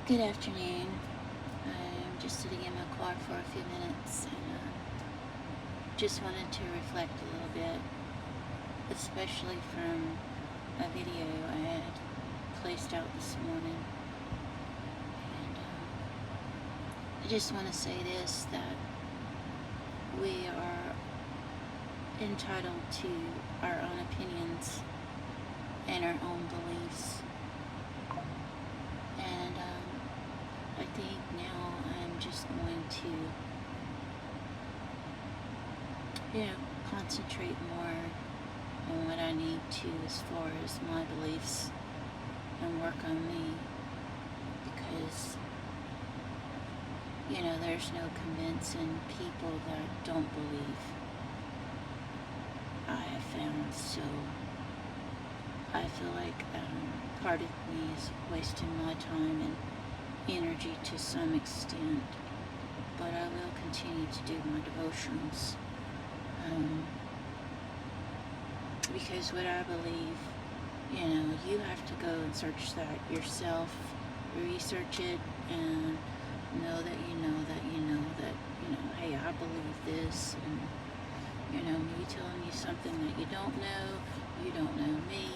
Good afternoon. I'm just sitting in my car for a few minutes and just wanted to reflect a little bit, especially from a video I had placed out this morning. And I just want to say this, that we are entitled to our own opinions and our own beliefs. And I think now I'm just going to, concentrate more on what I need to as far as my beliefs and work on me, because, there's no convincing people that don't believe, I have found. So I feel like part of me is wasting my time and energy to some extent, but I will continue to do my devotionals, because what I believe, you have to go and search that yourself, research it, and know that hey, I believe this, and me telling you something that you don't know me,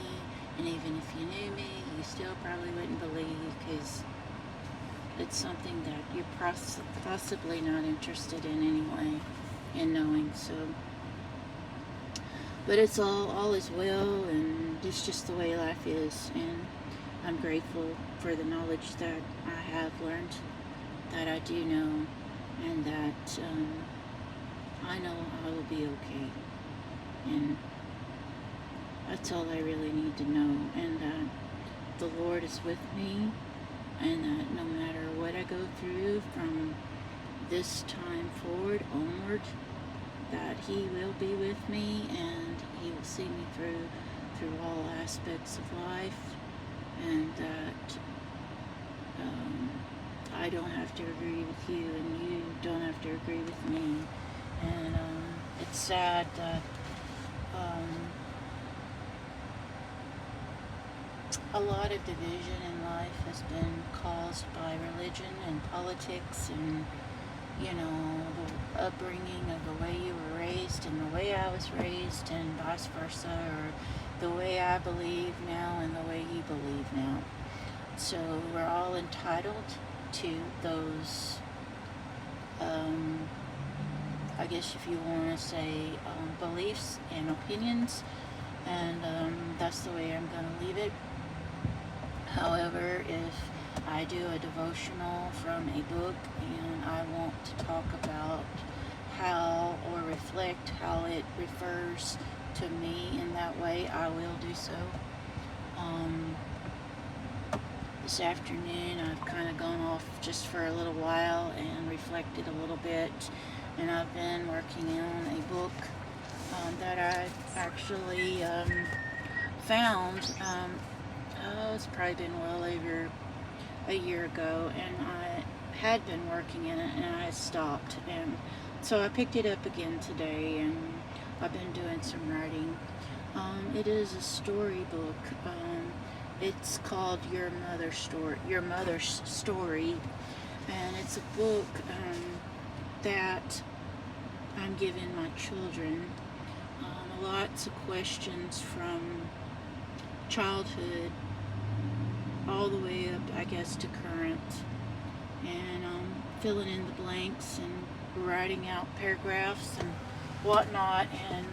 and even if you knew me, you still probably wouldn't believe, because it's something that you're possibly not interested in anyway, in knowing. So, but it's all is well, and it's just the way life is, and I'm grateful for the knowledge that I have learned, that I do know, and that I know I will be okay, and that's all I really need to know, and that the Lord is with me, and that no matter what I go through from this time forward, onward, that He will be with me, and He will see me through all aspects of life, and that I don't have to agree with you, and you don't have to agree with me. And it's sad that a lot of division in life has been caused by religion and politics, and the upbringing of the way you were raised and the way I was raised, and vice versa, or the way I believe now and the way you believe now. So we're all entitled to those, I guess if you want to say, beliefs and opinions, and that's the way I'm going to leave it. However, if I do a devotional from a book and I want to talk about how, or reflect how it refers to me in that way, I will do so. This afternoon I've kind of gone off just for a little while and reflected a little bit, and I've been working on a book that I actually found. It's probably been well over a year ago, and I had been working in it, and I had stopped, and so I picked it up again today, and I've been doing some writing. It is a storybook. It's called Your Mother's Story, and it's a book that I'm giving my children. Lots of questions from childhood all the way up, I guess, to current, and filling in the blanks and writing out paragraphs and whatnot, and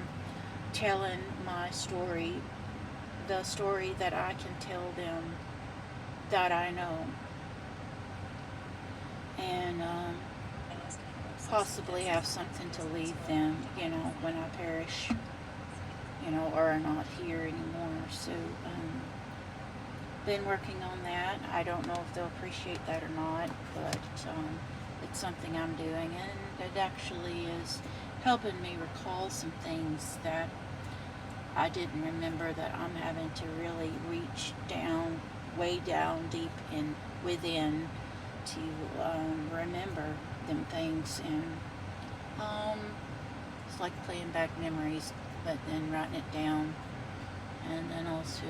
telling my story, the story that I can tell them that I know, and possibly have something to leave them, when I perish, or are not here anymore. So been working on that. I don't know if they'll appreciate that or not, but it's something I'm doing, and it actually is helping me recall some things that I didn't remember, that I'm having to really reach down, way down deep in within, to remember them things. And it's like playing back memories, but then writing it down, and then also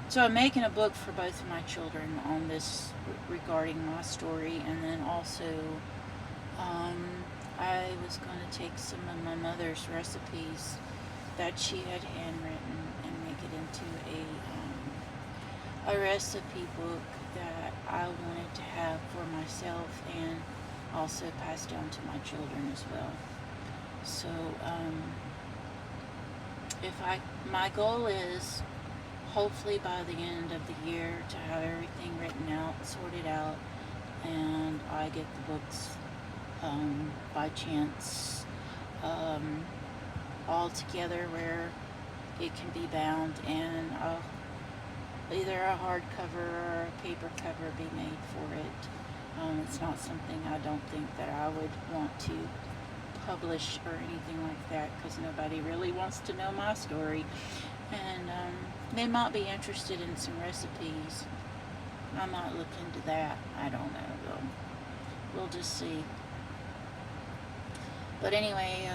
So I'm making a book for both of my children on this regarding my story, and then also I was going to take some of my mother's recipes that she had handwritten and make it into a recipe book that I wanted to have for myself and also pass down to my children as well. So my goal is hopefully by the end of the year to have everything written out, sorted out, and I get the books by chance all together where it can be bound, and either a hardcover or a paper cover be made for it. It's not something I don't think that I would want to publish or anything like that, because nobody really wants to know my story, and they might be interested in some recipes. I might look into that. I don't know. We'll just see. But anyway,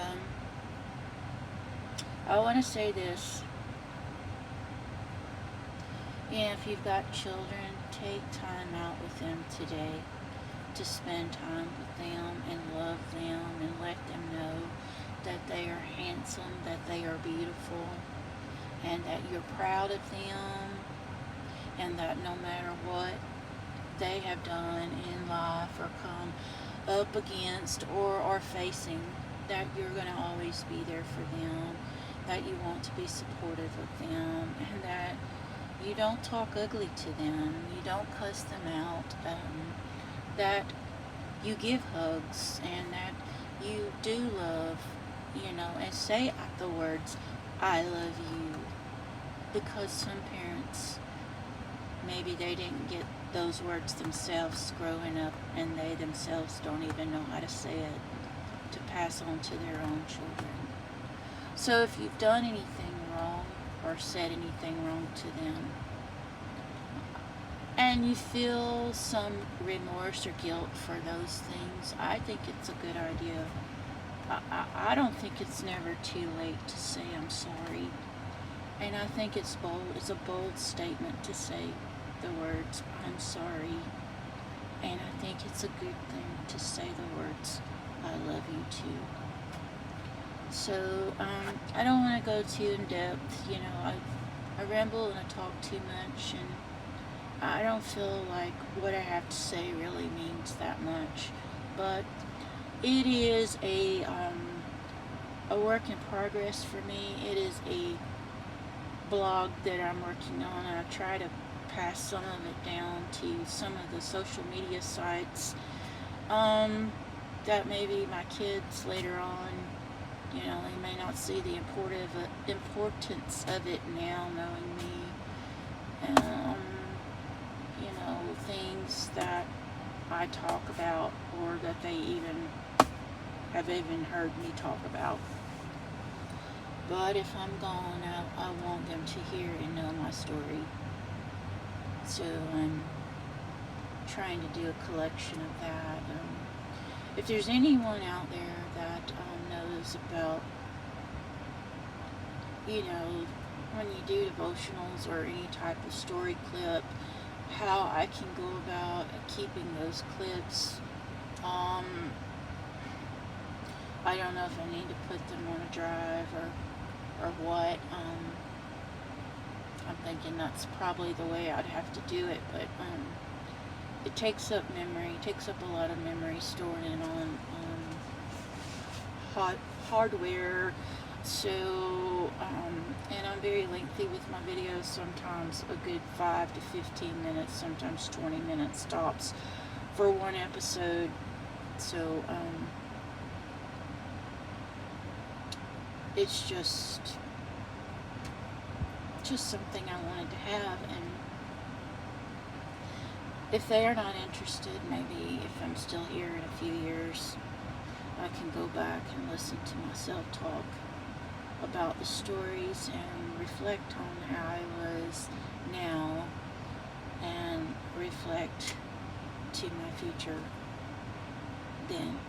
I want to say this. If you've got children, take time out with them today to spend time with them and love them and let them know that they are handsome, that they are beautiful, and that you're proud of them, and that no matter what they have done in life or come up against or are facing, that you're going to always be there for them, that you want to be supportive of them, and that you don't talk ugly to them, you don't cuss them out, that you give hugs, and that you do love, and say the words, I love you, because some parents, maybe they didn't get those words themselves growing up, and they themselves don't even know how to say it to pass on to their own children. So if you've done anything wrong or said anything wrong to them, and you feel some remorse or guilt for those things, I think it's a good idea. I don't think it's never too late to say I'm sorry. And I think it's bold. It's a bold statement to say the words, I'm sorry. And I think it's a good thing to say the words, I love you too. So, I don't want to go too in depth. I ramble and I talk too much, and I don't feel like what I have to say really means that much. But it is a work in progress for me. It is a blog that I'm working on, and I try to pass some of it down to some of the social media sites that maybe my kids later on, they may not see the importance of it now, knowing me. Things that I talk about, or that they have heard me talk about. But if I'm gone, I want them to hear and know my story. So I'm trying to do a collection of that. If there's anyone out there that knows about, when you do devotionals or any type of story clip, how I can go about keeping those clips. I don't know if I need to put them on a drive or what. I'm thinking that's probably the way I'd have to do it, but it takes up memory. It takes up a lot of memory storing it on hardware. So, and I'm very lengthy with my videos, sometimes a good 5 to 15 minutes, sometimes 20 minutes tops for one episode. So, it's just something I wanted to have, and if they are not interested, maybe if I'm still here in a few years, I can go back and listen to myself talk about the stories and reflect on how I was now and reflect to my future then.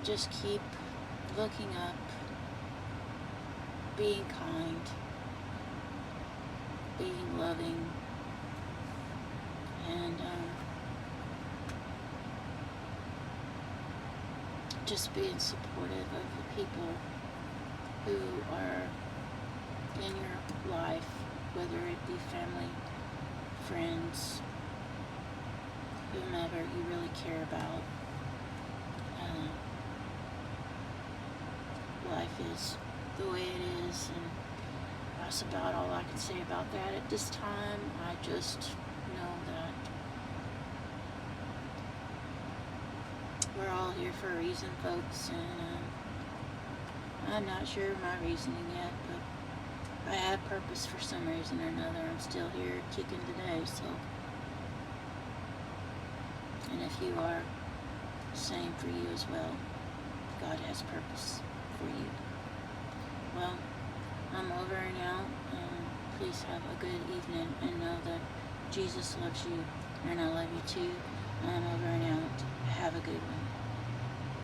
Just keep looking up, being kind, being loving, and just being supportive of the people who are in your life, whether it be family, friends, whomever you really care about. Life is the way it is, and that's about all I can say about that at this time. I just know that we're all here for a reason, folks, and I'm not sure my reasoning yet, but I have purpose for some reason or another. I'm still here kicking today, so. And if you are, same for you as well. God has purpose for you. Well, I'm over and out, and please have a good evening, and know that Jesus loves you, and I love you too. And I'm